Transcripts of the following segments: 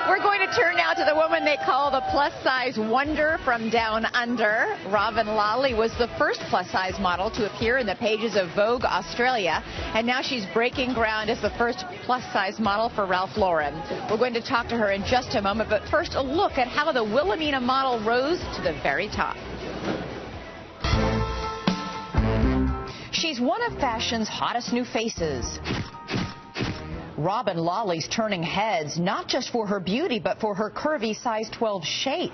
We're going to turn now to the woman they call the plus-size wonder from down under. Robyn Lawley was the first plus-size model to appear in the pages of Vogue Australia, and now she's breaking ground as the first plus-size model for Ralph Lauren. We're going to talk to her in just a moment, but first a look at how the Wilhelmina model rose to the very top. She's one of fashion's hottest new faces. Robyn Lawley's turning heads, not just for her beauty, but for her curvy size 12 shape.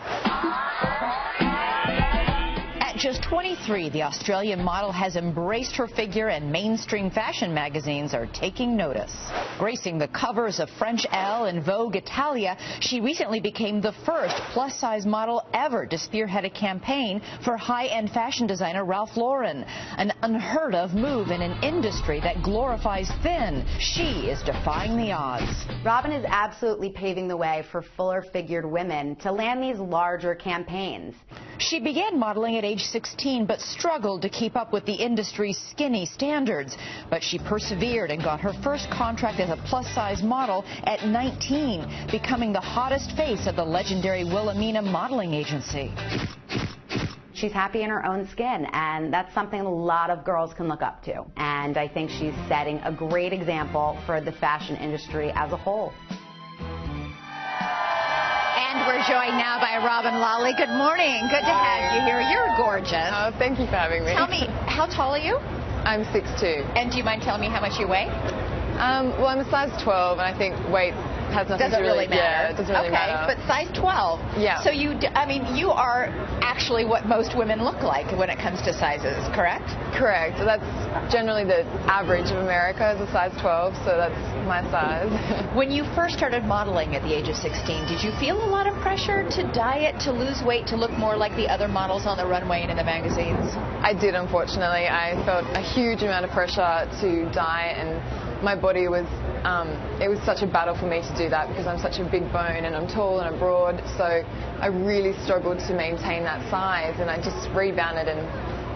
At just 23, the Australian model has embraced her figure, and mainstream fashion magazines are taking notice. Gracing the covers of French Elle and Vogue Italia, she recently became the first plus-size model ever to spearhead a campaign for high-end fashion designer Ralph Lauren. An unheard-of move in an industry that glorifies thin. She is defying the odds. Robyn is absolutely paving the way for fuller-figured women to land these larger campaigns. She began modeling at age 16, but struggled to keep up with the industry's skinny standards. But she persevered and got her first contract as a plus-size model at 19, becoming the hottest face of the legendary Wilhelmina modeling agency. She's happy in her own skin, and that's something a lot of girls can look up to. And I think she's setting a great example for the fashion industry as a whole. And we're joined now by Robyn Lawley. Good morning. Good to have you here. You're gorgeous. Oh, thank you for having me. Tell me, how tall are you? I'm 6'2". And do you mind telling me how much you weigh? Well, I'm a size 12, and I think weight has nothing doesn't to really matter. Yeah, it doesn't really matter. But size 12. Yeah. So you are actually what most women look like when it comes to sizes, correct? Correct. So that's generally the average of America is a size 12, so that's my size. When you first started modeling at the age of 16, did you feel a lot of pressure to diet, to lose weight, to look more like the other models on the runway and in the magazines? I did, unfortunately. I felt a huge amount of pressure to diet, and my body was, it was such a battle for me to do that because I'm such a big bone and I'm tall and I'm broad, so I really struggled to maintain that size, and I just rebounded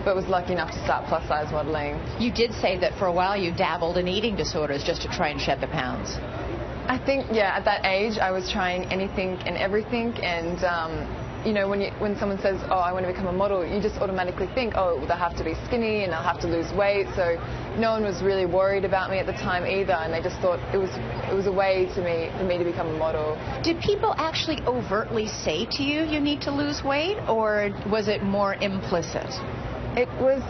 but was lucky enough to start plus size modeling. You did say that for a while you dabbled in eating disorders just to try and shed the pounds. I think, yeah, at that age I was trying anything and everything, and you know, when someone says, oh, I want to become a model, you just automatically think, oh, they'll have to be skinny and they'll have to lose weight. So no one was really worried about me at the time either, and they just thought it was a way for me to become a model. Did people actually overtly say to you, you need to lose weight, or was it more implicit? It was,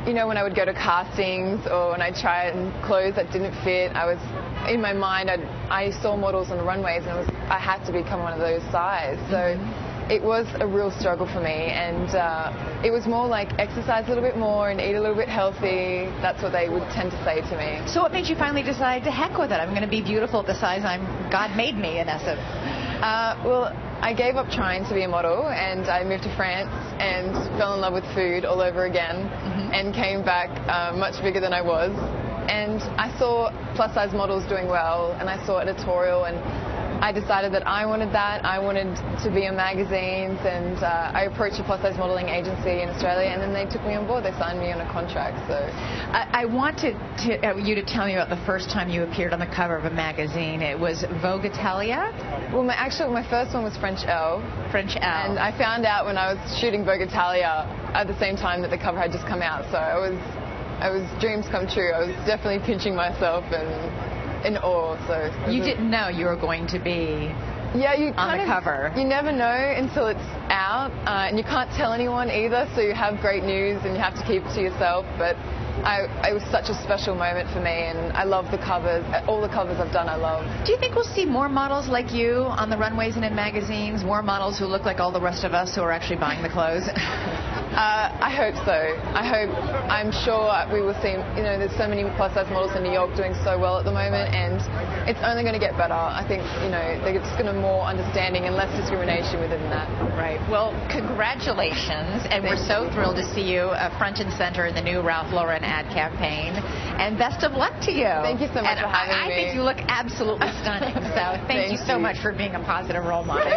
you know, when I would go to castings or when I tried clothes that didn't fit, I was, in my mind, I saw models on the runways, and I had to become one of those size. So it was a real struggle for me, and it was more like exercise a little bit more and eat a little bit healthy. That's what they would tend to say to me. So what made you finally decide to heck with it? I'm going to be beautiful at the size God made me, in essence. Well, I gave up trying to be a model, and I moved to France and fell in love with food all over again, and came back much bigger than I was. And I saw plus-size models doing well, and I saw editorial, and I decided that I wanted that. I wanted to be in magazines, and I approached a plus-size modeling agency in Australia, and then they took me on board. They signed me on a contract. So I wanted you to tell me about the first time you appeared on the cover of a magazine. It was Vogue Italia? Well, my first one was French Elle. French Elle. And I found out when I was shooting Vogue Italia at the same time that the cover had just come out. So I was dreams come true. I was definitely pinching myself and in awe. So you didn't know you were going to be on the cover. You never know until it's out, and you can't tell anyone either, so you have great news and you have to keep it to yourself. But it was such a special moment for me, and I love the covers. All the covers I've done I love. Do you think we'll see more models like you on the runways and in magazines? More models who look like all the rest of us who are actually buying the clothes? I hope so. I'm sure we will see, you know, there's so many plus-size models in New York doing so well at the moment, and it's only going to get better. I think, you know, they're just going to more understanding and less discrimination within that. Right. Well, congratulations, and we're so thrilled to see you front and center in the new Ralph Lauren ad campaign, and best of luck to you. Thank you so much for having me. I think you look absolutely stunning, so thank you so much for being a positive role model.